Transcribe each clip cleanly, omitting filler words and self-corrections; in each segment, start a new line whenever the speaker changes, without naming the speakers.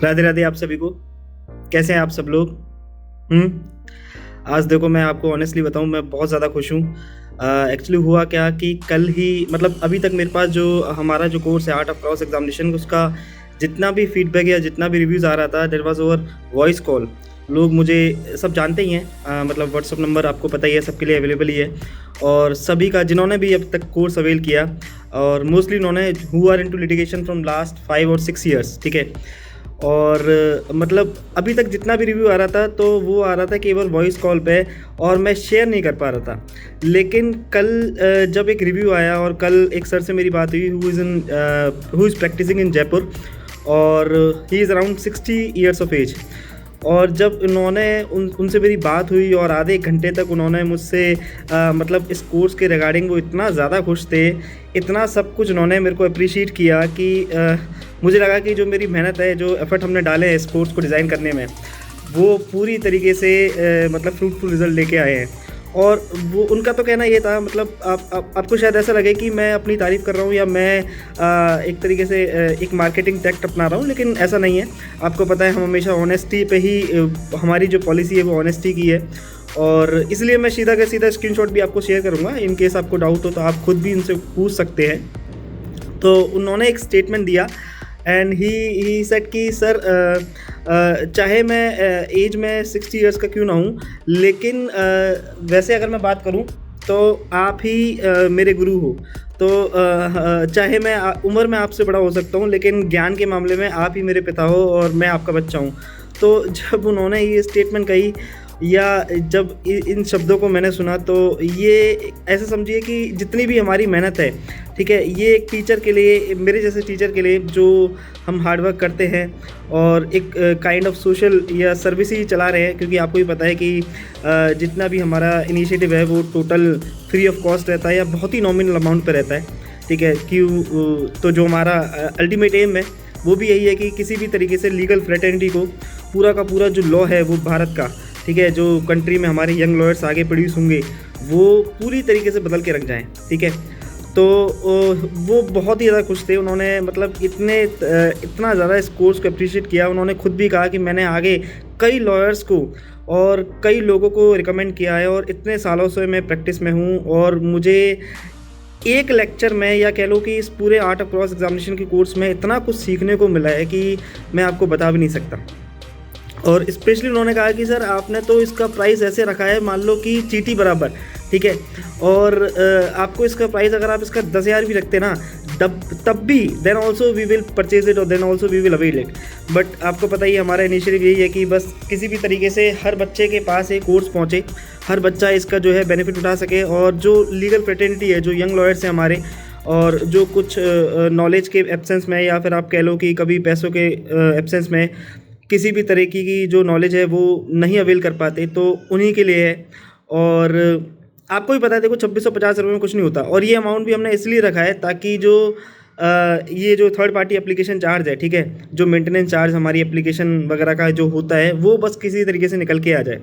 राधे राधे आप सभी को। कैसे हैं आप सब लोग? आज देखो, मैं आपको ऑनेस्टली बताऊं, मैं बहुत ज़्यादा खुश हूँ। एक्चुअली हुआ क्या कि कल ही, मतलब अभी तक मेरे पास जो हमारा जो कोर्स है आर्ट ऑफ क्रॉस एग्जामिनेशन, उसका जितना भी फीडबैक या जितना भी रिव्यूज़ आ रहा था, there was over voice call. लोग मुझे सब जानते ही हैं, मतलब व्हाट्सअप नंबर आपको पता ही है, सबके लिए अवेलेबल ही है। और सभी का जिन्होंने भी अब तक कोर्स अवेल किया, और मोस्टली उन्होंने who are into litigation from last 5 और 6 ईयर्स, ठीक है। और मतलब अभी तक जितना भी रिव्यू आ रहा था, तो वो आ रहा था केवल वॉइस कॉल पे, और मैं शेयर नहीं कर पा रहा था। लेकिन कल जब एक रिव्यू आया, और कल एक सर से मेरी बात हुई who is practising in Jaipur, और he is around 60 years of age. और जब उन्होंने उनसे मेरी बात हुई, और आधे एक घंटे तक उन्होंने मुझसे मतलब इस कोर्स के रिगार्डिंग वो इतना ज़्यादा खुश थे, इतना सब कुछ उन्होंने मेरे को अप्रिशिएट किया कि मुझे लगा कि जो मेरी मेहनत है, जो एफ़र्ट हमने डाले हैं इस कोर्स को डिज़ाइन करने में, वो पूरी तरीके से मतलब फ्रूटफुल रिज़ल्ट लेके आए हैं। और वो उनका तो कहना ये था, मतलब आपको शायद ऐसा लगे कि मैं अपनी तारीफ़ कर रहा हूँ, या मैं एक तरीके से एक मार्केटिंग टैक्ट अपना रहा हूँ, लेकिन ऐसा नहीं है। आपको पता है, हम हमेशा ऑनेस्टी पे ही हमारी जो पॉलिसी है वो ऑनेस्टी की है। और इसलिए मैं सीधा का सीधा स्क्रीनशॉट भी आपको शेयर करूँगा, इन केस आपको डाउट हो तो आप खुद भी उनसे पूछ सकते हैं। तो उन्होंने एक स्टेटमेंट दिया, एंड ही सेड कि सर, चाहे मैं एज में 60 ईयर्स का क्यों ना हूँ, लेकिन वैसे अगर मैं बात करूँ तो आप ही मेरे गुरु हो। तो चाहे मैं उम्र में आपसे बड़ा हो सकता हूँ, लेकिन ज्ञान के मामले में आप ही मेरे पिता हो, और मैं आपका बच्चा हूँ। तो जब उन्होंने ये स्टेटमेंट कही, या जब इन शब्दों को मैंने सुना, तो ये ऐसा समझिए कि जितनी भी हमारी मेहनत है, ठीक है, ये एक टीचर के लिए, मेरे जैसे टीचर के लिए, जो हम हार्ड वर्क करते हैं और एक काइंड ऑफ सोशल या सर्विस ही चला रहे हैं, क्योंकि आपको भी पता है कि जितना भी हमारा इनिशिएटिव है वो टोटल फ्री ऑफ कॉस्ट रहता है, या बहुत ही नॉमिनल अमाउंट पर रहता है, ठीक है। क्यों? तो जो हमारा अल्टीमेट एम है वो भी यही है कि किसी भी तरीके से लीगल फ्रेटर्निटी को, पूरा का पूरा जो लॉ है वो भारत का, ठीक है, जो कंट्री में हमारे यंग लॉयर्स आगे प्रोड्यूस होंगे, वो पूरी तरीके से बदल के रख जाएं, ठीक है। तो वो बहुत ही ज़्यादा खुश थे। उन्होंने मतलब इतना ज़्यादा इस कोर्स को अप्रिशिएट किया। उन्होंने खुद भी कहा कि मैंने आगे कई लॉयर्स को और कई लोगों को रिकमेंड किया है, और इतने सालों से मैं प्रैक्टिस में हूँ, और मुझे एक लेक्चर में, या कह लो कि इस पूरे आर्ट ऑफ क्रॉस एग्जामिनेशन के कोर्स में इतना कुछ सीखने को मिला है कि मैं आपको बता भी नहीं सकता। और स्पेशली उन्होंने कहा कि सर, आपने तो इसका प्राइस ऐसे रखा है, मान लो कि चीटी बराबर, ठीक है, और आपको इसका प्राइस, अगर आप इसका 10,000 भी रखते ना, तब भी then also we will purchase it, और then also we will avail it. But आपको पता ही है, हमारा इनिशिएटिव यही है कि बस किसी भी तरीके से हर बच्चे के पास एक कोर्स पहुँचे, हर बच्चा इसका जो है बेनिफिट उठा सके, और जो लीगल फ्रेटर्निटी है, जो यंग लॉयर्स हैं हमारे, और जो कुछ नॉलेज के एब्सेंस में, या फिर आप कह लो कि कभी पैसों के एब्सेंस में किसी भी तरीके की जो नॉलेज है वो नहीं अवेल कर पाते, तो उन्हीं के लिए है। और आपको भी पता है, देखो 2650 रुपये में कुछ नहीं होता, और ये अमाउंट भी हमने इसलिए रखा है ताकि जो ये जो थर्ड पार्टी एप्लीकेशन चार्ज है, ठीक है, जो मेंटेनेंस चार्ज हमारी एप्लीकेशन वगैरह का जो होता है, वो बस किसी तरीके से निकल के आ जाए।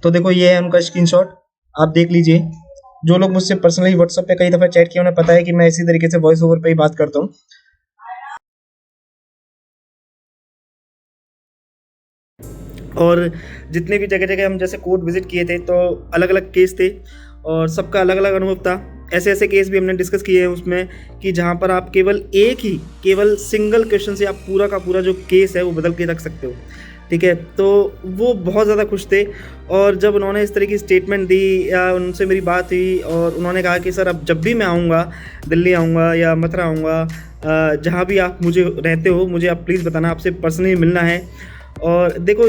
तो देखो, ये है उनका स्क्रीनशॉट, आप देख लीजिए। जो लोग मुझसे पर्सनली व्हाट्सएप पे कई दफ़ा चैट किया, उन्हें पता है कि मैं इसी तरीके से वॉइस ओवर पे ही बात करता हूँ। और जितने भी जगह जगह हम जैसे कोर्ट विजिट किए थे, तो अलग अलग केस थे, और सबका अलग अलग अनुभव था। ऐसे ऐसे केस भी हमने डिस्कस किए हैं उसमें, कि जहाँ पर आप केवल सिंगल क्वेश्चन से आप पूरा का पूरा जो केस है वो बदल के रख सकते हो, ठीक है। तो वो बहुत ज़्यादा खुश थे, और जब उन्होंने इस तरह की स्टेटमेंट दी, या उनसे मेरी बात हुई, और उन्होंने कहा कि सर, अब जब भी मैं आऊँगा, दिल्ली आऊँगा या मथुरा आऊँगा, जहाँ भी आप मुझे रहते हो, मुझे आप प्लीज़ बताना, आपसे पर्सनली मिलना है। और देखो,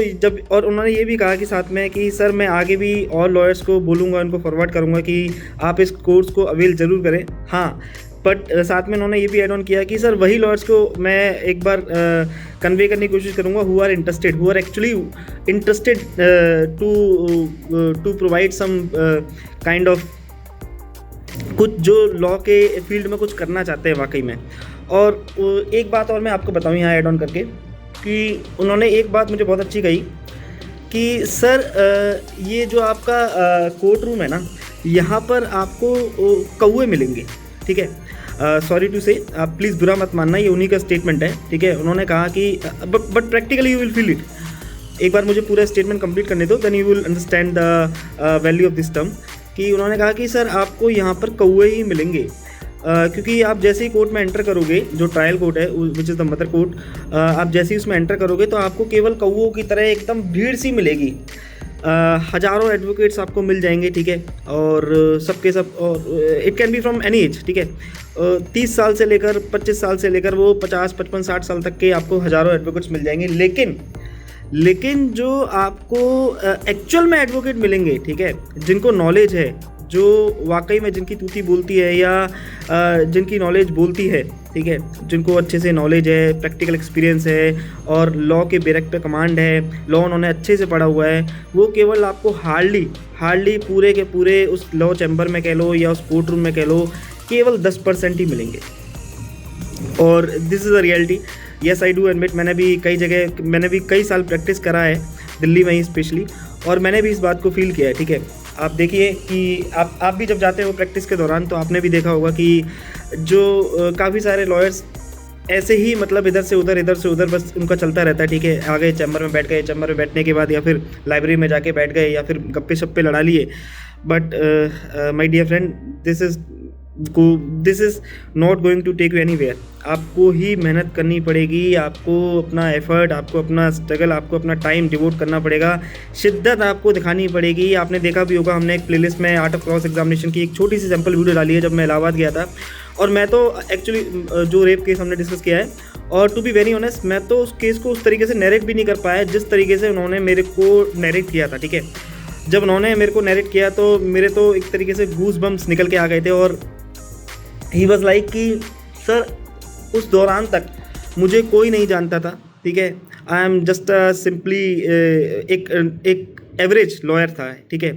और उन्होंने ये भी कहा कि साथ में कि सर, मैं आगे भी और लॉयर्स को बोलूँगा, उनको फॉरवर्ड करूँगा कि आप इस कोर्स को अवेल ज़रूर करें। हाँ, बट साथ में उन्होंने ये भी ऐड ऑन किया कि सर, वही लॉयर्स को मैं एक बार कन्वे करने की कोशिश करूँगा who are actually interested to provide some kind of कुछ, जो लॉ के फील्ड में कुछ करना चाहते हैं वाकई में। और एक बात और मैं आपको बताऊँ यहाँ ऐड ऑन करके, कि उन्होंने एक बात मुझे बहुत अच्छी कही कि सर, ये जो आपका कोर्ट रूम है ना, यहाँ पर आपको कौवे मिलेंगे, ठीक है। सॉरी टू से, आप प्लीज़ बुरा मत मानना, ये उन्हीं का स्टेटमेंट है, ठीक है। उन्होंने कहा कि but practically you will feel it. एक बार मुझे पूरा स्टेटमेंट कंप्लीट करने दो, then you will understand the value of this term. कि उन्होंने कहा कि सर आपको यहाँ पर कौवे ही मिलेंगे, क्योंकि आप जैसे ही कोर्ट में एंटर करोगे, जो ट्रायल कोर्ट है which is the mother court, आप जैसे ही उसमें एंटर करोगे तो आपको केवल कौवों की तरह एकदम भीड़ सी मिलेगी। हज़ारों एडवोकेट्स आपको मिल जाएंगे, ठीक है। और सबके सब, और it can be from any as, ठीक है। 30 साल से लेकर 25 साल से लेकर वो 50, 55, 60 साल तक के आपको हज़ारों एडवोकेट्स मिल जाएंगे। लेकिन जो आपको एक्चुअल में एडवोकेट मिलेंगे, ठीक है, जिनको नॉलेज है, जो वाकई में जिनकी तूती बोलती है या जिनकी नॉलेज बोलती है, ठीक है, जिनको अच्छे से नॉलेज है, प्रैक्टिकल एक्सपीरियंस है और लॉ के बेरक पे कमांड है, लॉ उन्होंने अच्छे से पढ़ा हुआ है, वो केवल आपको हार्डली पूरे के पूरे उस लॉ चैम्बर में कह लो या उस कोर्ट रूम में कह लो, केवल 10% ही मिलेंगे। और this is a reality. Yes I do admit, मैंने भी कई साल प्रैक्टिस करा है दिल्ली में ही स्पेशली, और मैंने भी इस बात को फील किया है, ठीक है। आप देखिए कि आप भी जब जाते हो प्रैक्टिस के दौरान तो आपने भी देखा होगा कि जो काफ़ी सारे लॉयर्स ऐसे ही मतलब इधर से उधर बस उनका चलता रहता है, ठीक है। आ गए चैम्बर में बैठ गए, चैम्बर में बैठने के बाद या फिर लाइब्रेरी में जाके बैठ गए या फिर गप्पे शप्पे लड़ा लिए। But my dear friend, this is not going to take you anywhere. आपको ही मेहनत करनी पड़ेगी, आपको अपना एफर्ट, आपको अपना स्ट्रगल, आपको अपना टाइम डिवोट करना पड़ेगा, शिद्दत आपको दिखानी पड़ेगी। आपने देखा भी होगा, हमने एक प्लेलिस्ट में आर्ट ऑफ क्रॉस एग्जामिनेशन की एक छोटी सी सैम्पल वीडियो डाली है जब मैं इलाहाबाद गया था। और मैं तो एक्चुअली जो रेप केस हमने डिस्कस किया है, और टू बी वेरी ऑनेस्ट, मैं तो उस केस को उस तरीके से नैरेट भी नहीं कर पाया जिस तरीके से उन्होंने मेरे को नैरेट किया था, ठीक है। जब उन्होंने मेरे को नैरेट किया तो मेरे तो एक तरीके से गूज बम्स निकल के आ गए थे। और ही वॉज लाइक कि सर उस दौरान तक मुझे कोई नहीं जानता था, ठीक है। आई एम जस्ट सिंपली एक एवरेज लॉयर था, ठीक है,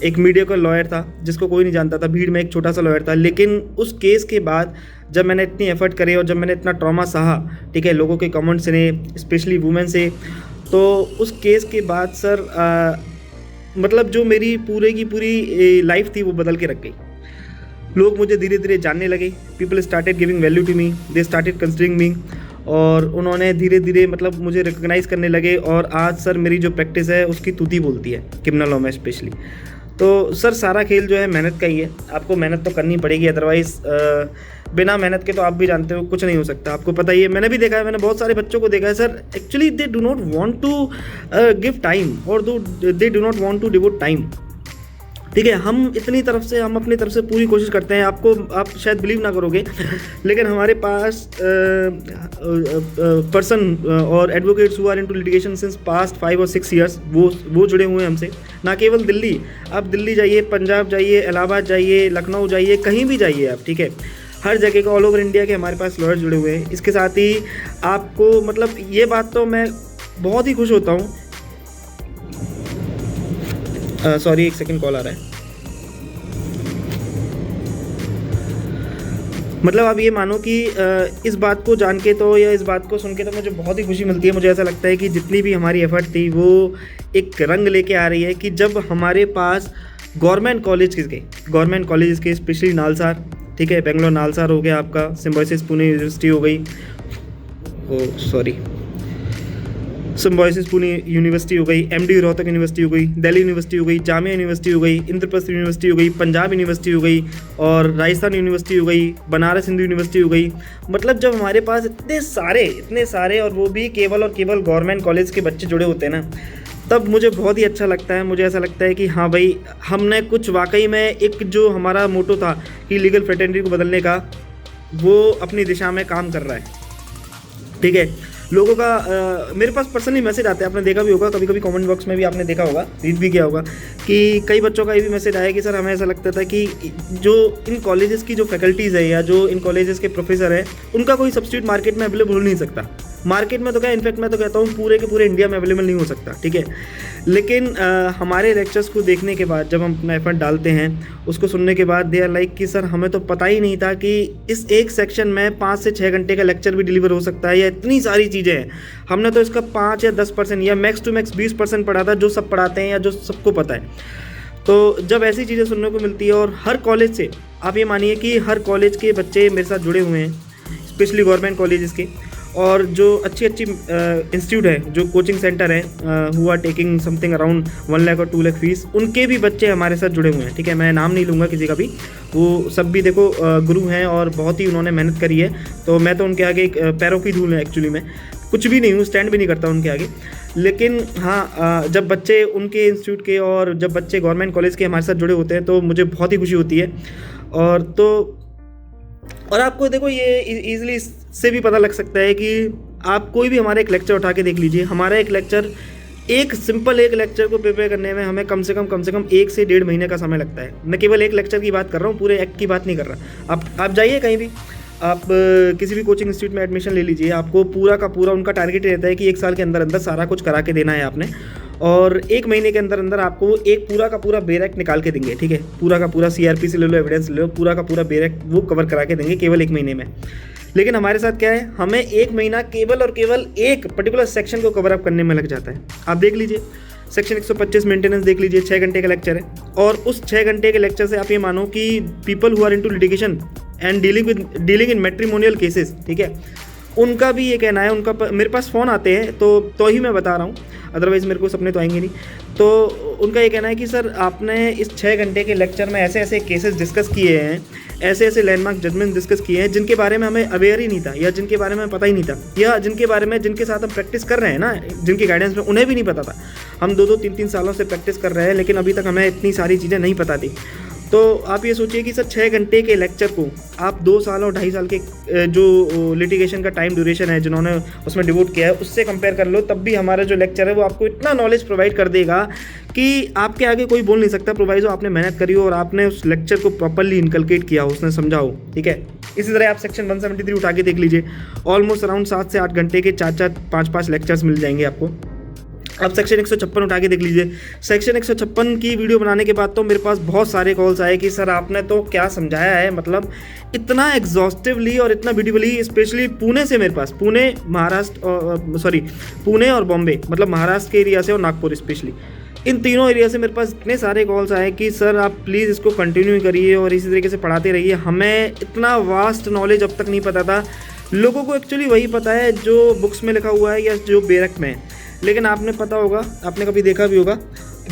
एक मीडियोकर लॉयर था जिसको कोई नहीं जानता था, भीड़ में एक छोटा सा लॉयर था। लेकिन उस केस के बाद जब मैंने इतनी एफर्ट करे और जब मैंने इतना ट्रॉमा सहा, ठीक है, लोगों के कमेंट से, स्पेशली वुमेन से, तो उस केस के बाद सर मतलब जो मेरी पूरे की पूरी लाइफ थी वो बदल के रख गई। लोग मुझे धीरे धीरे जानने लगे, people started giving value to me, they started considering me, और उन्होंने धीरे धीरे मतलब मुझे रिकॉग्नाइज़ करने लगे। और आज सर मेरी जो प्रैक्टिस है उसकी तूती बोलती है क्रिमिनल लॉ में स्पेशली। तो सर सारा खेल जो है मेहनत का ही है, आपको मेहनत तो करनी पड़ेगी, अदरवाइज़ बिना मेहनत के तो आप भी जानते हो कुछ नहीं हो सकता। आपको पता ही है, मैंने भी देखा है, मैंने बहुत सारे बच्चों को देखा है sir, actually they do not want to give time और they do not want to devote time, ठीक है। हम अपनी तरफ से पूरी कोशिश करते हैं। आप शायद बिलीव ना करोगे, लेकिन हमारे पास पर्सन और advocates who are into litigation since past 5 और 6 ईयर्स, वो जुड़े हुए हैं हमसे। ना केवल दिल्ली, आप दिल्ली जाइए, पंजाब जाइए, इलाहाबाद जाइए, लखनऊ जाइए, कहीं भी जाइए आप, ठीक है, हर जगह का ऑल ओवर इंडिया के हमारे पास लॉयर जुड़े हुए हैं। इसके साथ ही आपको मतलब ये बात तो मैं बहुत ही खुश होता हूँ। सॉरी, एक सेकंड कॉल आ रहा है। मतलब आप ये मानो कि इस बात को जान के तो या इस बात को सुन के तो मुझे बहुत ही खुशी मिलती है। मुझे ऐसा लगता है कि जितनी भी हमारी एफर्ट थी वो एक रंग लेके आ रही है कि जब हमारे पास गवर्नमेंट कॉलेज के स्पेशली नालसार, ठीक है, बेंगलोर नालसार हो गया आपका, सिम्बायोसिस पुणे यूनिवर्सिटी हो गई, सिम्बायोसिस पुणे यूनिवर्सिटी हो गई, एमडी रोहतक यूनिवर्सिटी हो गई, दिल्ली यूनिवर्सिटी हो गई, जामिया यूनिवर्सिटी हो गई, इंद्रप्रस्थ यूनिवर्सिटी हो गई, पंजाब यूनिवर्सिटी हो गई, और राजस्थान यूनिवर्सिटी हो गई, बनारस हिंदू यूनिवर्सिटी हो गई। मतलब जब हमारे पास इतने सारे और वो भी केवल और केवल गवर्नमेंट कॉलेज के बच्चे जुड़े होते हैं ना, तब मुझे बहुत ही अच्छा लगता है। मुझे ऐसा लगता है कि हाँ भाई, हमने कुछ वाकई में एक जो हमारा मोटो था कि लीगल फ्रेटर्निटी को बदलने का, वो अपनी दिशा में काम कर रहा है, ठीक है। लोगों का मेरे पास पर्सनली मैसेज आते हैं, आपने देखा भी होगा, कभी कभी कमेंट बॉक्स में भी आपने देखा होगा, रीड भी किया होगा, कि कई बच्चों का ये भी मैसेज आया कि सर हमें ऐसा लगता था कि जो इन कॉलेजेस की जो फैकल्टीज़ है या जो इन कॉलेजेस के प्रोफेसर है, उनका कोई सब्स्टिट्यूट मार्केट में अवेलेबल हो नहीं सकता। मार्केट में तो क्या, इनफैक्ट मैं तो कहता हूँ पूरे के पूरे इंडिया में अवेलेबल नहीं हो सकता, ठीक है। लेकिन हमारे लेक्चर्स को देखने के बाद, जब हम अपना एफर्ट डालते हैं, उसको सुनने के बाद दे आर लाइक कि सर हमें तो पता ही नहीं था कि इस एक सेक्शन में 5 से 6 घंटे का लेक्चर भी डिलीवर हो सकता है, या इतनी सारी चीज़ें हैं। हमने तो इसका 5 या 10% या मैक्स टू मैक्स 20% पढ़ा था, जो सब पढ़ाते हैं या जो सबको पता है। तो जब ऐसी चीज़ें सुनने को मिलती है और हर कॉलेज से, आप ये मानिए कि हर कॉलेज के बच्चे मेरे साथ जुड़े हुए हैं, स्पेशली गवर्नमेंट कॉलेजेस के, और जो अच्छी इंस्टीट्यूट है, जो कोचिंग सेंटर है, who are taking something around 1 lakh और 2 लाख फीस, उनके भी बच्चे हमारे साथ जुड़े हुए हैं। ठीक है, मैं नाम नहीं लूँगा किसी का भी, वो सब भी देखो गुरु हैं और बहुत ही उन्होंने मेहनत करी है। तो मैं तो उनके आगे एक पैरों की धूल है, एक्चुअली मैं कुछ भी नहीं हूँ, स्टैंड भी नहीं करता उनके आगे। लेकिन हाँ, जब बच्चे उनके इंस्टीट्यूट के और जब बच्चे गवर्नमेंट कॉलेज के हमारे साथ जुड़े होते हैं तो मुझे बहुत ही खुशी होती है। और आपको देखो ये ईज़िली इससे भी पता लग सकता है कि आप कोई भी हमारा एक लेक्चर उठा के देख लीजिए। हमारा एक लेक्चर, एक लेक्चर को प्रिपेयर करने में हमें कम से कम 1 से 1.5 महीने का समय लगता है। मैं केवल एक लेक्चर की बात कर रहा हूँ, पूरे एक्ट की बात नहीं कर रहा। आप जाइए कहीं भी, आप किसी भी कोचिंग इंस्टीट्यूट में एडमिशन ले लीजिए, आपको पूरा का पूरा उनका टारगेट रहता है कि 1 साल के अंदर अंदर सारा कुछ करा के देना है आपने, और 1 महीने के अंदर अंदर आपको एक पूरा का पूरा बेर एक्ट निकाल के देंगे। ठीक है, पूरा का पूरा CRP से ले लो, एविडेंस ले लो, पूरा का पूरा बेर एक्ट वो कवर करा के देंगे केवल 1 महीने में। लेकिन हमारे साथ क्या है, हमें 1 महीना केवल और केवल एक पर्टिकुलर सेक्शन को कवर अप करने में लग जाता है। आप देख लीजिए, सेक्शन 125 मेंटेनेंस देख लीजिए, 6 घंटे का लेक्चर है, और उस 6 घंटे के लेक्चर से आप ये मानो कि people who are into litigation and dealing in matrimonial cases, ठीक है, उनका भी ये कहना है, उनका मेरे पास फ़ोन आते हैं तो ही मैं बता रहा हूँ, अदरवाइज़ मेरे को सपने तो आएंगे नहीं। तो उनका ये कहना है कि सर आपने इस 6 घंटे के लेक्चर में ऐसे ऐसे केसेस डिस्कस किए हैं, ऐसे ऐसे लैंडमार्क जजमेंट डिस्कस किए हैं जिनके बारे में हमें अवेयर ही नहीं था, या जिनके बारे में पता ही नहीं था, या जिनके बारे में जिनके साथ हम प्रैक्टिस कर रहे हैं ना, जिनकी गाइडेंस में, उन्हें भी नहीं पता था। हम 2-2, 3-3 सालों से प्रैक्टिस कर रहे हैं, लेकिन अभी तक हमें इतनी सारी चीज़ें नहीं पता थी। तो आप ये सोचिए कि सर 6 घंटे के लेक्चर को आप 2 साल और 2.5 साल के जो लिटिगेशन का टाइम ड्यूरेशन है जिन्होंने उसमें डिवोट किया है, उससे कंपेयर कर लो, तब भी हमारा जो लेक्चर है वो आपको इतना नॉलेज प्रोवाइड कर देगा कि आपके आगे कोई बोल नहीं सकता, प्रोवाइजो आपने मेहनत करी हो और आपने उस लेक्चर को प्रॉपरली इनकलकेट किया हो, उसने समझा हो। ठीक है, इसी तरह आप सेक्शन 173 उठा के देख लीजिए, ऑलमोस्ट अराउंड 7 से 8 घंटे के 4-4, 5-5 लेक्चर्स मिल जाएंगे आपको। अब सेक्शन 156 उठा के देख लीजिए। सेक्शन 156 की वीडियो बनाने के बाद तो मेरे पास बहुत सारे कॉल्स आए कि सर आपने तो क्या समझाया है, मतलब इतना एग्जॉस्टिवली और इतना ब्यूटीफुली, स्पेशली पुणे से मेरे पास, पुणे और बॉम्बे, मतलब महाराष्ट्र के एरिया से और नागपुर स्पेशली, इन तीनों एरिया से मेरे पास इतने सारे कॉल्स आए कि सर आप प्लीज़ इसको कंटिन्यू करिए और इसी तरीके से पढ़ाते रहिए। हमें इतना वास्ट नॉलेज अब तक नहीं पता था। लोगों को एक्चुअली वही पता है जो बुक्स में लिखा हुआ है या जो बेर एक्ट में है, लेकिन आपने पता होगा, आपने कभी देखा भी होगा,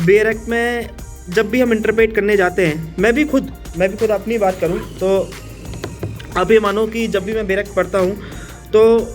बेर एक्ट में जब भी हम इंटरप्रेट करने जाते हैं, मैं भी खुद अपनी बात करूं तो आप ये मानो कि जब भी मैं बेर एक्ट पढ़ता हूं, तो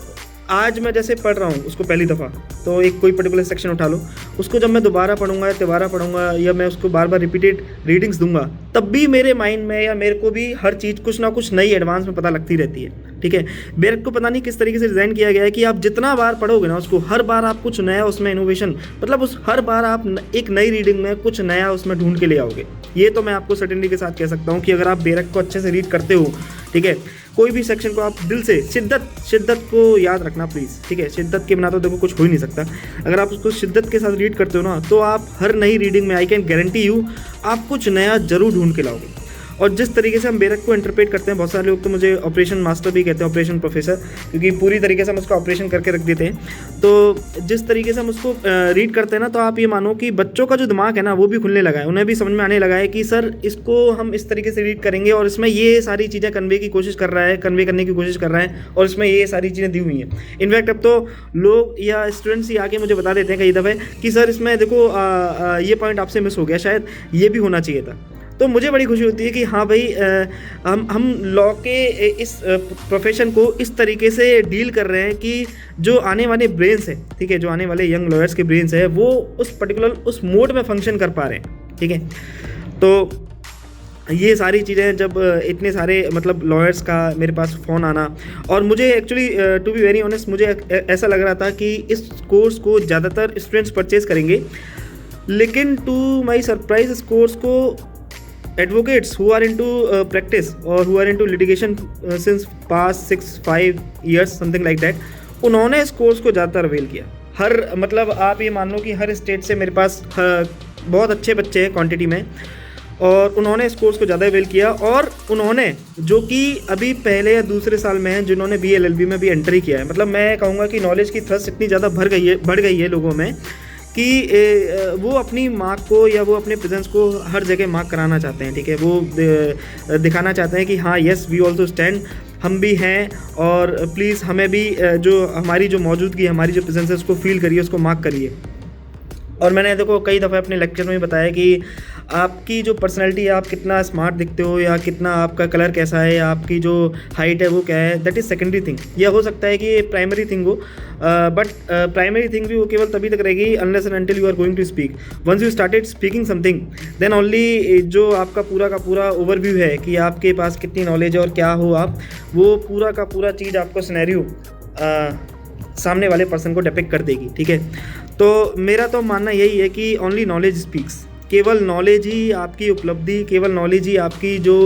आज मैं जैसे पढ़ रहा हूँ उसको पहली दफ़ा, तो एक कोई पर्टिकुलर सेक्शन उठा लो, उसको जब मैं दोबारा पढ़ूंगा या तिबारा पढ़ूंगा या मैं उसको बार बार रिपीटेड रीडिंग्स दूंगा, तब भी मेरे माइंड में या मेरे को भी हर चीज़ कुछ ना कुछ नई एडवांस में पता लगती रहती है। ठीक है, बेर एक्ट को पता नहीं किस तरीके से डिज़ाइन किया गया है कि आप जितना बार पढ़ोगे ना उसको, हर बार आप कुछ नया उसमें इनोवेशन, मतलब उस हर बार आप एक नई रीडिंग में कुछ नया उसमें ढूंढ के ले आओगे। ये तो मैं आपको सर्टेनिटी के साथ कह सकता हूँ कि अगर आप बेर एक्ट को अच्छे से रीड करते हो, ठीक है, कोई भी सेक्शन को आप दिल से शिद्दत को याद रखना प्लीज़। ठीक है, शिद्दत के बिना तो देखो कुछ हो ही नहीं सकता। अगर आप उसको शिद्दत के साथ रीड करते हो ना, तो आप हर नई रीडिंग में, आई कैन गारंटी यू, आप कुछ नया जरूर ढूंढ के लाओगे। और जिस तरीके से हम बेर एक्ट को इंटरप्रेट करते हैं, बहुत सारे लोग तो मुझे ऑपरेशन मास्टर भी कहते हैं, ऑपरेशन प्रोफेसर, क्योंकि पूरी तरीके से हम उसका ऑपरेशन करके रख देते हैं। तो जिस तरीके से हम उसको रीड करते हैं ना, तो आप ये मानो कि बच्चों का जो दिमाग है ना वो भी खुलने लगा है, उन्हें भी समझ में आने लगा है कि सर इसको हम इस तरीके से रीड करेंगे और इसमें ये सारी चीज़ें कन्वे करने की कोशिश कर रहा है और इसमें ये सारी चीज़ें दी हुई हैं। इनफैक्ट अब तो लोग या स्टूडेंट्स ही आके मुझे बता देते हैं कई दफ़े कि सर इसमें देखो ये पॉइंट आपसे मिस हो गया, शायद ये भी होना चाहिए था। तो मुझे बड़ी खुशी होती है कि हाँ भाई, हम लॉ के इस प्रोफेशन को इस तरीके से डील कर रहे हैं कि जो आने वाले ब्रेन्स हैं, ठीक है, जो आने वाले यंग लॉयर्स के ब्रेन्स हैं, वो उस पर्टिकुलर उस मोड में फंक्शन कर पा रहे हैं। ठीक है, तो ये सारी चीज़ें जब इतने सारे मतलब लॉयर्स का मेरे पास फ़ोन आना, और मुझे actually to be very honest, मुझे ऐसा लग रहा था कि इस कोर्स को ज़्यादातर स्टूडेंट्स परचेज़ करेंगे, लेकिन टू माई सरप्राइज इस कोर्स को advocates who are into practice or who are into litigation since past 6-5 years something like that, उन्होंने इस कोर्स को ज़्यादातर अवेल किया। हर मतलब आप ये मान लो कि हर स्टेट से मेरे पास बहुत अच्छे बच्चे हैं क्वांटिटी में, और उन्होंने इस कोर्स को ज़्यादा अवेल किया। और उन्होंने जो कि अभी पहले या दूसरे साल में हैं, जिन्होंने BLLB में भी एंट्री किया है, मतलब मैं कहूँगा कि नॉलेज की थ्रस्ट इतनी ज़्यादा बढ़ गई है लोगों में कि वो अपनी मार्क को या वो अपने प्रेजेंस को हर जगह मार्क कराना चाहते हैं, ठीक है। वो दिखाना चाहते हैं कि हाँ येस वी ऑल्सो स्टैंड, हम भी हैं और प्लीज़ हमें भी जो हमारी जो मौजूदगी, हमारी जो प्रेजेंस है उसको फील करिए, उसको मार्क करिए। और मैंने देखो कई दफ़ा अपने लेक्चर में बताया कि आपकी जो पर्सनैलिटी है, आप कितना स्मार्ट दिखते हो या कितना आपका कलर कैसा है या आपकी जो हाइट है वो क्या है, दैट इज़ सेकेंडरी थिंग। यह हो सकता है कि ये प्राइमरी थिंग हो, बट प्राइमरी थिंग भी वो केवल तभी तक रहेगी unless and until you are going to speak. Once you started speaking something then only जो आपका पूरा का पूरा ओवरव्यू है कि आपके पास कितनी नॉलेज है और क्या हो आप, वो पूरा का पूरा चीज़ आपको सिनेरियो सामने वाले पर्सन को डिपिक्ट कर देगी, ठीक है। तो मेरा तो मानना यही है कि ओनली नॉलेज स्पीक्स, केवल नॉलेज ही आपकी उपलब्धि, केवल नॉलेज ही आपकी जो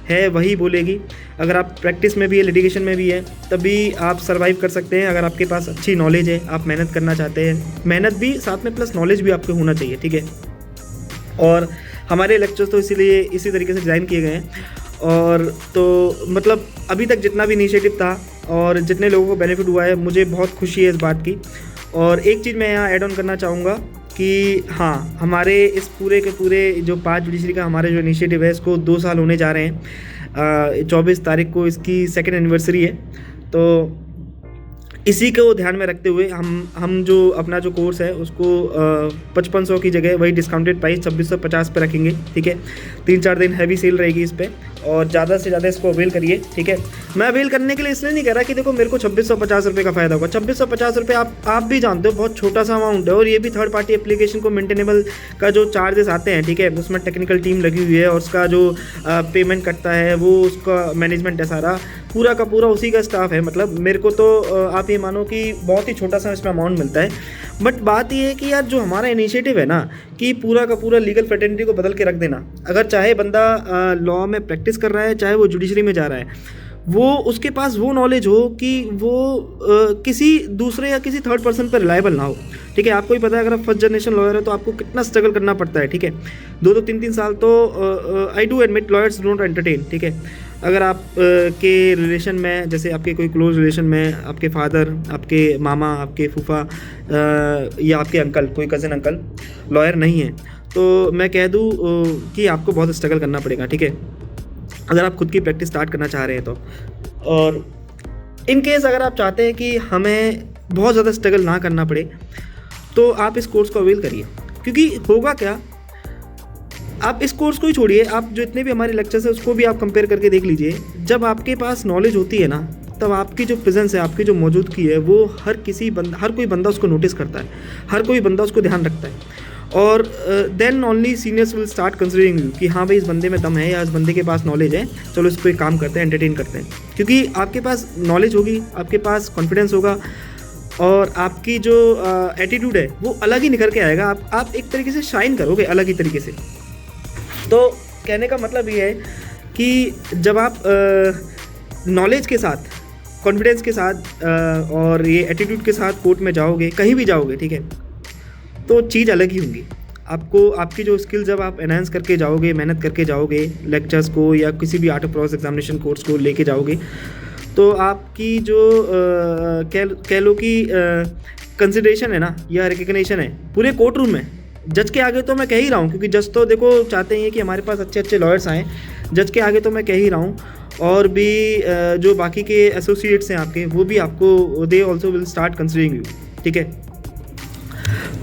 है वही बोलेगी। अगर आप प्रैक्टिस में भी है, लिटिगेशन में भी है, तभी आप सर्वाइव कर सकते हैं। अगर आपके पास अच्छी नॉलेज है, आप मेहनत करना चाहते हैं, मेहनत भी साथ में प्लस नॉलेज भी आपको होना चाहिए, ठीक है। और हमारे लेक्चर्स तो इसीलिए इसी तरीके से डिज़ाइन किए गए हैं। और तो मतलब अभी तक जितना भी इनिशिएटिव था और जितने लोगों को बेनिफिट हुआ है, मुझे बहुत खुशी है इस बात की। और एक चीज़ मैं यहाँ ऐड ऑन करना चाहूँगा कि हाँ, हमारे इस पूरे के पूरे जो 5 जुडिशरी का हमारे जो इनिशिएटिव है, इसको 2 साल होने जा रहे हैं। 24 तारीख को इसकी 2nd एनिवर्सरी है। तो इसी को ध्यान में रखते हुए हम जो अपना जो कोर्स है उसको 5500 की जगह वही डिस्काउंटेड प्राइस 2650 पे रखेंगे, ठीक है। 3-4 दिन हैवी सेल रहेगी इस पर और ज़्यादा से ज़्यादा इसको अवेल करिए, ठीक है। मैं अवेल करने के लिए इसलिए नहीं कह रहा कि देखो मेरे को 2650 रुपये का फ़ायदा होगा। 2650 रुपये आप भी जानते हो बहुत छोटा सा अमाउंट है, और ये भी थर्ड पार्टी एप्लीकेशन को मेंटेनेबल का जो चार्जेस आते हैं, ठीक है, उसमें टेक्निकल टीम लगी हुई है और उसका जो पेमेंट करता है वो उसका मैनेजमेंट है, सारा पूरा का पूरा उसी का स्टाफ है। मतलब मेरे को तो आप ये मानो कि बहुत ही छोटा सा इसमें अमाउंट मिलता है। बट बात ये है कि यार जो हमारा इनिशिएटिव है ना कि पूरा का पूरा लीगल फ्रेटर्निटी को बदल के रख देना। अगर चाहे बंदा लॉ में प्रैक्टिस कर रहा है, चाहे वो जुडिशरी में जा रहा है, वो उसके पास वो नॉलेज हो कि वो किसी दूसरे या किसी थर्ड पर्सन पर रिलायबल ना हो, ठीक है। आपको ही पता है अगर आप फर्स्ट जनरेशन लॉयर है तो आपको कितना स्ट्रगल करना पड़ता है, ठीक है। 2-2, 3-3 साल तो I do admit lawyers don't entertain, ठीक है। अगर आप के रिलेशन में, जैसे आपके कोई क्लोज रिलेशन में आपके फादर, आपके मामा, आपके फूफा या आपके अंकल, कोई कज़न अंकल लॉयर नहीं है, तो मैं कह दूँ कि आपको बहुत स्ट्रगल करना पड़ेगा, ठीक है, अगर आप खुद की प्रैक्टिस स्टार्ट करना चाह रहे हैं तो। और इन केस अगर आप चाहते हैं कि हमें बहुत ज़्यादा स्ट्रगल ना करना पड़े, तो आप इस कोर्स को अवेल करिए। क्योंकि होगा क्या, आप इस कोर्स को ही छोड़िए, आप जो इतने भी हमारे लेक्चर्स हैं उसको भी आप कंपेयर करके देख लीजिए। जब आपके पास नॉलेज होती है ना, तब आपकी जो प्रेजेंस है, आपकी जो मौजूदगी है, वो हर कोई बंदा उसको नोटिस करता है, हर कोई बंदा उसको ध्यान रखता है। और then only seniors will start considering you कि हाँ भाई इस बंदे में दम है या इस बंदे के पास नॉलेज है, चलो इस पर एक काम करते हैं, एंटरटेन करते हैं। क्योंकि आपके पास नॉलेज होगी, आपके पास कॉन्फिडेंस होगा और आपकी जो एटीट्यूड है वो अलग ही निखर के आएगा। आप एक तरीके से शाइन करोगे अलग ही तरीके से। तो कहने का मतलब ये है कि जब आप नॉलेज के साथ, कॉन्फिडेंस के साथ और ये एटीट्यूड के साथ कोर्ट में जाओगे, कहीं भी जाओगे, ठीक है, तो चीज़ अलग ही होंगी। आपको आपकी जो स्किल जब आप एनहांस करके जाओगे, मेहनत करके जाओगे, लेक्चर्स को या किसी भी art of cross examination course को लेके जाओगे, तो आपकी जो कह लो कि कंसिडरेशन है ना या रिकग्निशन है पूरे कोर्ट रूम में, जज के आगे तो मैं कह ही रहा हूँ, क्योंकि जज तो देखो चाहते हैं कि हमारे पास अच्छे अच्छे लॉयर्स आएँ। जज के आगे तो मैं कह ही रहा हूँ, और भी जो बाकी के एसोसिएट्स हैं आपके, वो भी आपको they also will start considering you, ठीक है।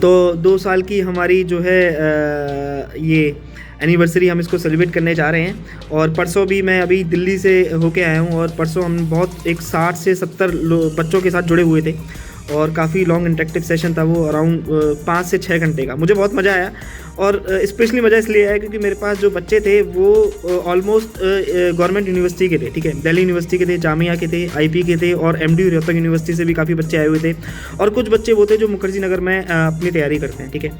तो 2 साल की हमारी जो है ये एनिवर्सरी हम इसको सेलिब्रेट करने जा रहे हैं। और परसों भी मैं अभी दिल्ली से होके आया हूँ, और परसों हम बहुत एक 60 से 70 बच्चों के साथ जुड़े हुए थे और काफ़ी लॉन्ग इंटरेक्टिव सेशन था वो, अराउंड 5 से 6 घंटे का। मुझे बहुत मज़ा आया, और स्पेशली मज़ा इसलिए आया क्योंकि मेरे पास जो बच्चे थे वो ऑलमोस्ट गवर्नमेंट यूनिवर्सिटी के थे, ठीक है, दिल्ली यूनिवर्सिटी के थे, जामिया के थे, आईपी के थे, और एमडी रोहतक यूनिवर्सिटी से भी काफ़ी बच्चे आए हुए थे, और कुछ बच्चे वो थे जो मुखर्जी नगर में अपनी तैयारी करते हैं, ठीक है।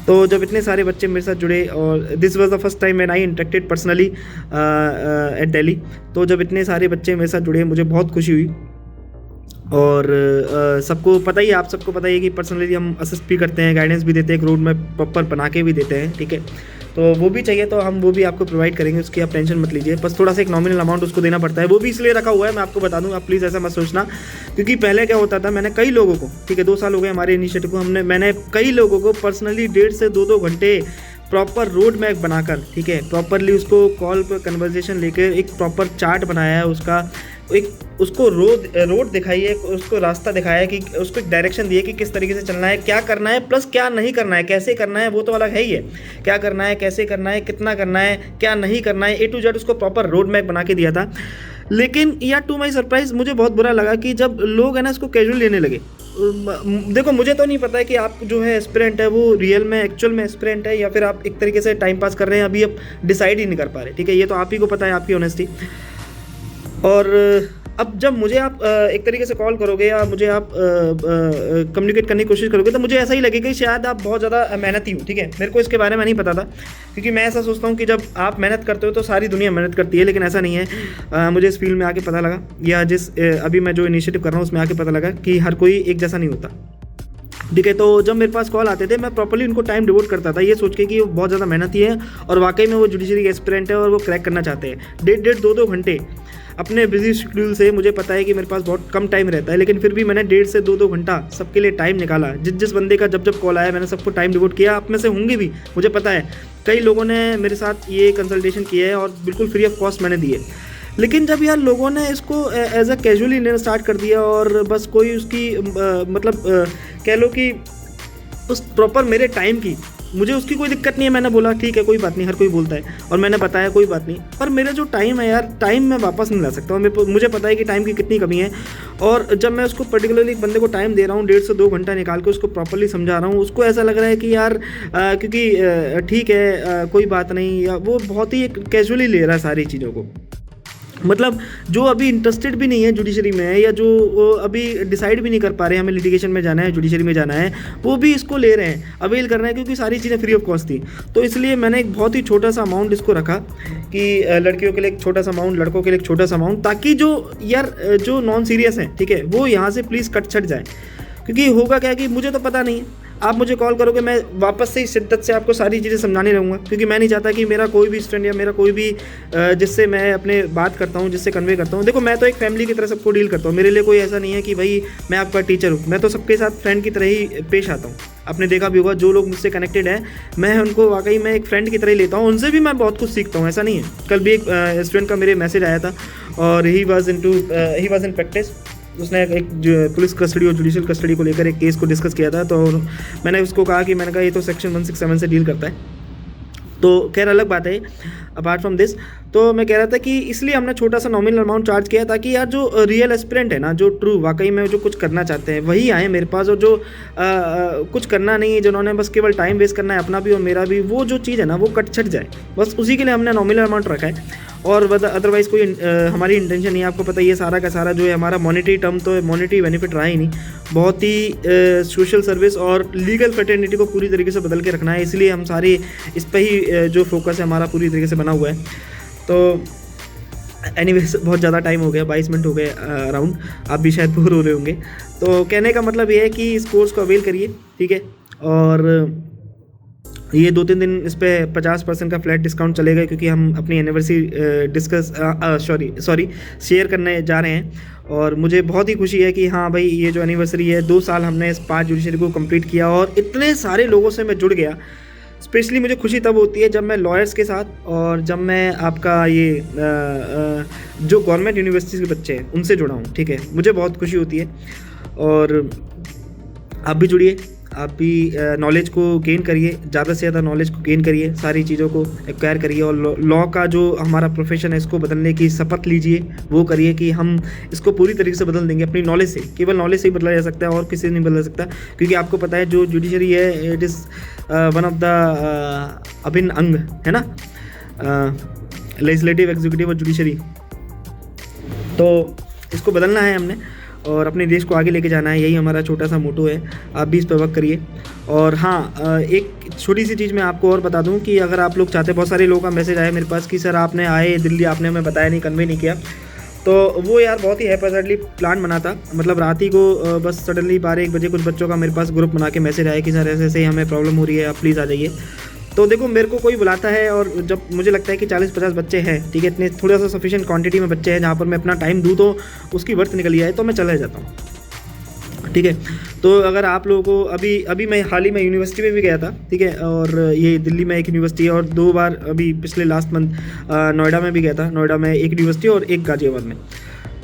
तो जब इतने सारे बच्चे मेरे साथ जुड़े, और this was the first time when I interacted personally at Delhi, तो जब इतने सारे बच्चे मेरे साथ जुड़े मुझे बहुत खुशी हुई। और सबको पता ही, आप सबको पता ही है कि पर्सनली हम असिस्ट भी करते हैं, गाइडेंस भी देते हैं, एक रोड मैप प्रॉपर बना के भी देते हैं, ठीक है। तो वो भी चाहिए तो हम वो भी आपको प्रोवाइड करेंगे, उसकी आप टेंशन मत लीजिए। बस थोड़ा सा एक नॉमिनल अमाउंट उसको देना पड़ता है, वो भी इसलिए रखा हुआ है, मैं आपको बता दूँ, आप प्लीज़ ऐसा मत सोचना। क्योंकि पहले क्या होता था, मैंने कई लोगों को, ठीक है 2 साल हो गए हमारे इनिशिएटिव को, मैंने कई लोगों को पर्सनली 1.5 से 2 घंटे प्रॉपर रोड मैप बनाकर, ठीक है, प्रॉपरली उसको कॉल पर कन्वर्सेशन लेकर एक प्रॉपर चार्ट बनाया है उसका, एक उसको रोड दिखाई है, उसको रास्ता दिखाया है, कि उसको एक डायरेक्शन दी है कि किस तरीके से चलना है, क्या करना है, प्लस क्या नहीं करना है, कैसे करना है वो तो अलग है ही है, क्या करना है, कैसे करना है, कितना करना है, क्या नहीं करना है, A to Z उसको प्रॉपर रोड मैप बना के दिया था। लेकिन यार टू माई सरप्राइज़ मुझे बहुत बुरा लगा कि जब लोग है ना इसको कैजुअल लेने लगे। देखो मुझे तो नहीं पता है कि आप जो है एस्पिरेंट है वो रियल में एक्चुअल में एस्पिरेंट है या फिर आप एक तरीके से टाइम पास कर रहे हैं, अभी आप डिसाइड ही नहीं कर पा रहे, ठीक है, ये तो आप ही को पता है, आपकी ऑनेस्टी। और अब जब मुझे आप एक तरीके से कॉल करोगे या मुझे आप कम्युनिकेट करने की कोशिश करोगे तो मुझे ऐसा ही लगेगा कि शायद आप बहुत ज़्यादा मेहनती हो, ठीक है। मेरे को इसके बारे में नहीं पता था, क्योंकि मैं ऐसा सोचता हूँ कि जब आप मेहनत करते हो तो सारी दुनिया मेहनत करती है, लेकिन ऐसा नहीं है। मुझे इस फील्ड में आके पता लगा, या अभी मैं जो इनिशिएटिव कर रहा हूँ उसमें आके पता लगा कि हर कोई एक जैसा नहीं होता, ठीक है। तो जब मेरे पास कॉल आते थे मैं प्रॉपर्ली उनको टाइम डिवोट करता था, ये सोच के कि वो बहुत ज़्यादा मेहनती है और वाकई में वो जुडिशरी एस्पिरेंट है और वो क्रैक करना चाहते हैं। 1.5 2 घंटे अपने बिजी शेड्यूल से, मुझे पता है कि मेरे पास बहुत कम टाइम रहता है, लेकिन फिर भी मैंने 1.5 से 2 घंटा सबके लिए टाइम निकाला। जिस बंदे का जब कॉल आया मैंने सबको टाइम डिवोट किया। आप में से होंगे भी, मुझे पता है, कई लोगों ने मेरे साथ ये कंसल्टेशन किया है और बिल्कुल फ्री ऑफ कॉस्ट मैंने दिए। लेकिन जब यार लोगों ने इसको एज अ कैजुअली लेना स्टार्ट कर दिया और बस कोई उसकी कह लो कि उस प्रॉपर मेरे टाइम की, मुझे उसकी कोई दिक्कत नहीं है, मैंने बोला ठीक है कोई बात नहीं, हर कोई बोलता है, और मैंने बताया कोई बात नहीं, पर मेरा जो टाइम है यार, टाइम मैं वापस नहीं ला सकता हूँ। मुझे पता है कि टाइम की कितनी कमी है, और जब मैं उसको पर्टिकुलरली एक बंदे को टाइम दे रहा हूँ 1.5 से 2 घंटा निकाल के उसको प्रॉपर्ली समझा रहा हूँ, उसको ऐसा लग रहा है कि यार क्योंकि ठीक है कोई बात नहीं, या वो बहुत ही कैजुअली ले रहा है सारी चीज़ों को। मतलब जो अभी इंटरेस्टेड भी नहीं है जुडिशरी में, या जो अभी डिसाइड भी नहीं कर पा रहे हैं हमें लिटिगेशन में जाना है, जुडिशरी में जाना है, वो भी इसको ले रहे हैं, अवेल कर रहे हैं, क्योंकि सारी चीज़ें फ्री ऑफ कॉस्ट थी। तो इसलिए मैंने एक बहुत ही छोटा सा अमाउंट इसको रखा कि लड़कियों के लिए एक छोटा सा अमाउंट, लड़कों के लिए एक छोटा सा अमाउंट, ताकि जो यार जो नॉन सीरियस हैं, ठीक है, वो यहाँ से प्लीज़ कट छट जाए। क्योंकि होगा क्या कि मुझे तो पता नहीं है, आप मुझे कॉल करोगे, मैं वापस से शिद्दत से आपको सारी चीज़ें समझाने रहूँगा, क्योंकि मैं नहीं चाहता कि मेरा कोई भी स्टूडेंट या मेरा कोई भी जिससे मैं अपने बात करता हूँ, जिससे कन्वे करता हूँ, देखो मैं तो एक फैमिली की तरह सबको डील करता हूँ। मेरे लिए कोई ऐसा नहीं है कि भाई मैं आपका टीचर हूँ, मैं तो सबके साथ फ्रेंड की तरह ही पेश आता हूँ। आपने देखा भी होगा जो लोग मुझसे कनेक्टेड हैं, मैं उनको वाकई मैं एक फ्रेंड की तरह ही लेता हूँ, उनसे भी मैं बहुत कुछ सीखता हूँ, ऐसा नहीं है। कल भी एक स्टूडेंट का मेरे मैसेज आया था और ही वॉज इन प्रैक्टिस, उसने एक पुलिस कस्टडी और जुडिशियल कस्टडी को लेकर एक केस को डिस्कस किया था। तो मैंने उसको कहा कि मैंने कहा ये तो सेक्शन 167 से डील करता है, तो खैर अलग बात है अपार्ट फ्रॉम दिस। तो मैं कह रहा था कि इसलिए हमने छोटा सा नॉमिनल अमाउंट चार्ज किया, ताकि यार जो रियल एस्पिरेंट है ना, जो ट्रू वाकई में जो कुछ करना चाहते हैं वही आए मेरे पास, और जो कुछ करना नहीं है, जिन्होंने बस केवल टाइम वेस्ट करना है अपना भी और मेरा भी, वो जो चीज़ है ना वो कट छट जाए, बस उसी के लिए हमने नॉमिनल अमाउंट रखा है। और अदरवाइज़ कोई हमारी इंटेंशन नहीं है। आपको पता है ये सारा का सारा जो है हमारा मॉनेटरी टर्म तो मॉनेटरी बेनिफिट रहा ही नहीं, बहुत ही सोशल सर्विस और लीगल फ्रेटर्निटी को पूरी तरीके से बदल के रखना है, इसलिए हम सारे इस पर ही जो फोकस है हमारा पूरी तरीके से बना हुआ है। तो एनीवेज बहुत ज़्यादा टाइम हो गया, 22 मिनट हो गए अराउंड, आप भी शायद बोर हो रहे होंगे। तो कहने का मतलब ये है कि इस कोर्स को अवेल करिए, ठीक है, और ये 2-3 दिन इस पर 50% का फ्लैट डिस्काउंट चलेगा, क्योंकि हम अपनी एनिवर्सरी शेयर करने जा रहे हैं। और मुझे बहुत ही खुशी है कि हाँ भाई ये जो एनिवर्सरी है, 2 साल हमने इस 5 जुडिशरी को कंप्लीट किया और इतने सारे लोगों से मैं जुड़ गया। स्पेशली मुझे खुशी तब होती है जब मैं लॉयर्स के साथ, और जब मैं आपका ये जो गवर्नमेंट यूनिवर्सिटीज़ के बच्चे हैं उनसे जुड़ा हूँ, ठीक है, मुझे बहुत खुशी होती है। और आप भी जुड़िए, आप भी नॉलेज को गेन करिए, ज़्यादा से ज़्यादा नॉलेज को गेन करिए, सारी चीज़ों को एक्वायर करिए, और लॉ का जो हमारा प्रोफेशन है इसको बदलने की शपथ लीजिए, वो करिए कि हम इसको पूरी तरीके से बदल देंगे अपनी नॉलेज से। केवल नॉलेज से ही बदला जा सकता है और किसी से नहीं बदला सकता, क्योंकि आपको पता है जो जुडिशरी है it is one of the अभिन्न अंग है ना, लेजिस्लेटिव, एग्जीक्यूटिव और जुडिशरी। तो इसको बदलना है हमने और अपने देश को आगे लेके जाना है, यही हमारा छोटा सा मोटो है। आप भी इस पर वर्क करिए। और हाँ, एक छोटी सी चीज़ मैं आपको और बता दूं कि अगर आप लोग चाहते, बहुत सारे लोगों का मैसेज आया मेरे पास कि सर आपने आए दिल्ली, आपने हमें बताया नहीं, कन्वे नहीं किया, तो वो यार बहुत ही हैपैजेडली प्लान बना था। मतलब रात ही को बस सडनली 12-1 बजे कुछ बच्चों का मेरे पास ग्रुप बना के मैसेज आया कि सर ऐसे ऐसे हमें प्रॉब्लम हो रही है, आप प्लीज़ आ जाइए। तो देखो मेरे को कोई बुलाता है और जब मुझे लगता है कि 40-50 बच्चे हैं, ठीक है, इतने थोड़ा सा सफिशिएंट क्वांटिटी में बच्चे हैं जहाँ पर मैं अपना टाइम दूँ तो उसकी वर्थ निकल आए, तो मैं चला जाता हूँ, ठीक है। तो अगर आप लोगों को अभी मैं हाल ही में यूनिवर्सिटी में भी गया था, ठीक है, और ये दिल्ली में एक यूनिवर्सिटी है और 2 बार अभी पिछले लास्ट मंथ नोएडा में भी गया था। नोएडा में एक यूनिवर्सिटी और एक गाजियाबाद में।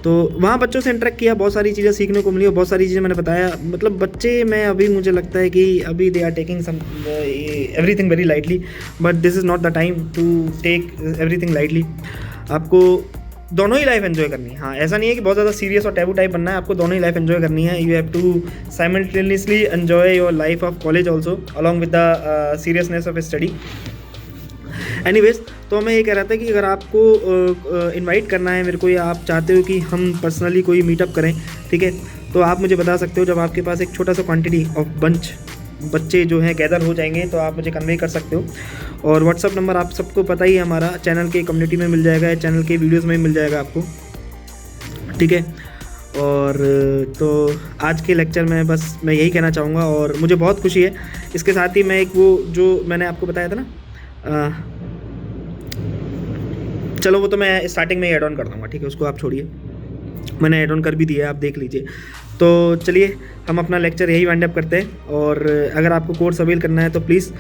तो वहाँ बच्चों से इंटरेक्ट किया, बहुत सारी चीज़ें सीखने को मिली और बहुत सारी चीज़ें मैंने बताया। मतलब बच्चे मैं अभी मुझे लगता है कि अभी they are taking some everything very lightly, but this is not the time to take everything lightly. आपको दोनों ही लाइफ एंजॉय करनी है। हाँ, ऐसा नहीं है कि बहुत ज़्यादा सीरियस और टैबू टाइप बनना है, आपको दोनों ही लाइफ एंजॉय करनी है। You have to simultaneously enjoy your life of college also along with the seriousness of study. Anyways, तो मैं ये कह रहा था कि अगर आपको इनवाइट करना है मेरे को, या आप चाहते हो कि हम पर्सनली कोई मीटअप करें, ठीक है, तो आप मुझे बता सकते हो। जब आपके पास एक छोटा सा क्वांटिटी ऑफ बंच बच्चे जो हैं गैदर हो जाएंगे तो आप मुझे कन्वे कर सकते हो। और व्हाट्सअप नंबर आप सबको पता ही है हमारा, चैनल के कम्युनिटी में मिल जाएगा, चैनल के वीडियोज़ में मिल जाएगा आपको, ठीक है। और तो आज के लेक्चर में बस मैं यही कहना चाहूँगा और मुझे बहुत खुशी है। इसके साथ ही मैं एक वो जो मैंने आपको बताया था ना, चलो वो तो मैं स्टार्टिंग में ही ऐड ऑन कर दूँगा, ठीक है, उसको आप छोड़िए, मैंने ऐड ऑन कर भी दिया है, आप देख लीजिए। तो चलिए हम अपना लेक्चर यही वाइंड अप करते हैं। और अगर आपको कोर्स अवेल करना है तो प्लीज़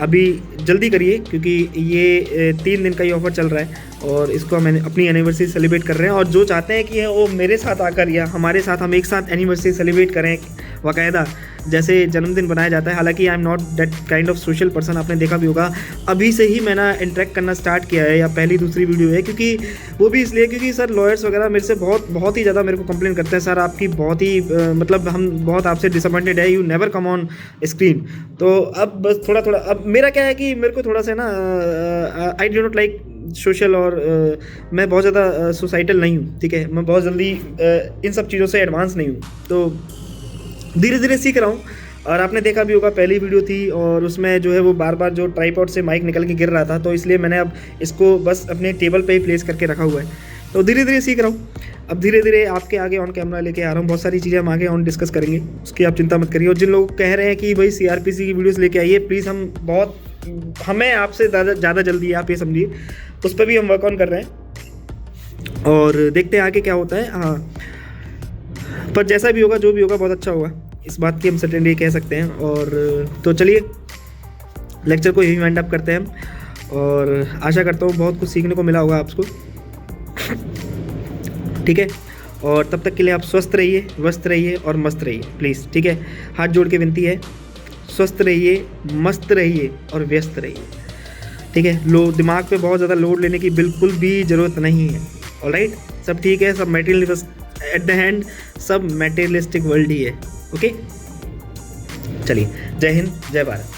अभी जल्दी करिए, क्योंकि ये 3 दिन का ही ऑफ़र चल रहा है और इसको हम अपनी एनिवर्सरी सेलिब्रेट कर रहे हैं। और जो चाहते हैं कि वो मेरे साथ आकर या हमारे साथ हम एक साथ एनिवर्सरी सेलिब्रेट करें बाकायदा, जैसे जन्मदिन बनाया जाता है। हालांकि I am not that kind of social person, आपने देखा भी होगा, अभी से ही मैंने इंटरेक्ट करना स्टार्ट किया है, या पहली दूसरी वीडियो है, क्योंकि वो भी इसलिए क्योंकि सर लॉयर्स वगैरह मेरे से बहुत ही ज़्यादा मेरे को कंप्लेन करते हैं, सर आपकी बहुत ही मतलब हम बहुत आपसे डिसअपॉइंटेड है, you never come on screen. तो अब बस थोड़ा अब मेरा क्या है कि मेरे को थोड़ा सा ना I do not like social, और मैं बहुत ज़्यादा सोसाइटल नहीं हूँ, ठीक है, मैं बहुत जल्दी इन सब चीज़ों से एडवांस नहीं हूँ, तो धीरे धीरे सीख रहा हूँ। और आपने देखा भी होगा पहली वीडियो थी और उसमें जो है वो बार बार जो ट्राइपॉड से माइक निकल के गिर रहा था, तो इसलिए मैंने अब इसको बस अपने टेबल पे ही प्लेस करके रखा हुआ है। तो धीरे धीरे सीख रहा हूँ, अब धीरे धीरे आपके आगे ऑन कैमरा लेके आ रहा हूँ। बहुत सारी चीज़ें हम आगे ऑन डिस्कस करेंगे, उसकी आप चिंता मत करिए। और जिन लोग कह रहे हैं कि भाई CRPC की वीडियोज़ लेके आइए, प्लीज़ हमें आपसे ज़्यादा जल्दी है, आप ये समझिए, उस पर भी हम वर्क ऑन कर रहे हैं और देखते हैं आगे क्या होता है। हाँ, पर जैसा भी होगा, जो भी होगा, बहुत अच्छा होगा, इस बात की हम सर्टेनिटी कह सकते हैं। और तो चलिए लेक्चर को यही वाइंड अप करते हैं हम, और आशा करता हूँ बहुत कुछ सीखने को मिला होगा आपको, ठीक है। और तब तक के लिए आप स्वस्थ रहिए, व्यस्त रहिए और मस्त रहिए प्लीज़, ठीक है। हाथ जोड़ के विनती है, स्वस्थ रहिए, मस्त रहिए और व्यस्त रहिए, ठीक है। दिमाग पे बहुत ज़्यादा लोड लेने की बिल्कुल भी ज़रूरत नहीं है। ऑलराइट, सब ठीक है, सब मटेरियल एट द एंड सब मटेरियलिस्टिक वर्ल्ड ही है। ओके, चलिए, जय हिंद, जय भारत।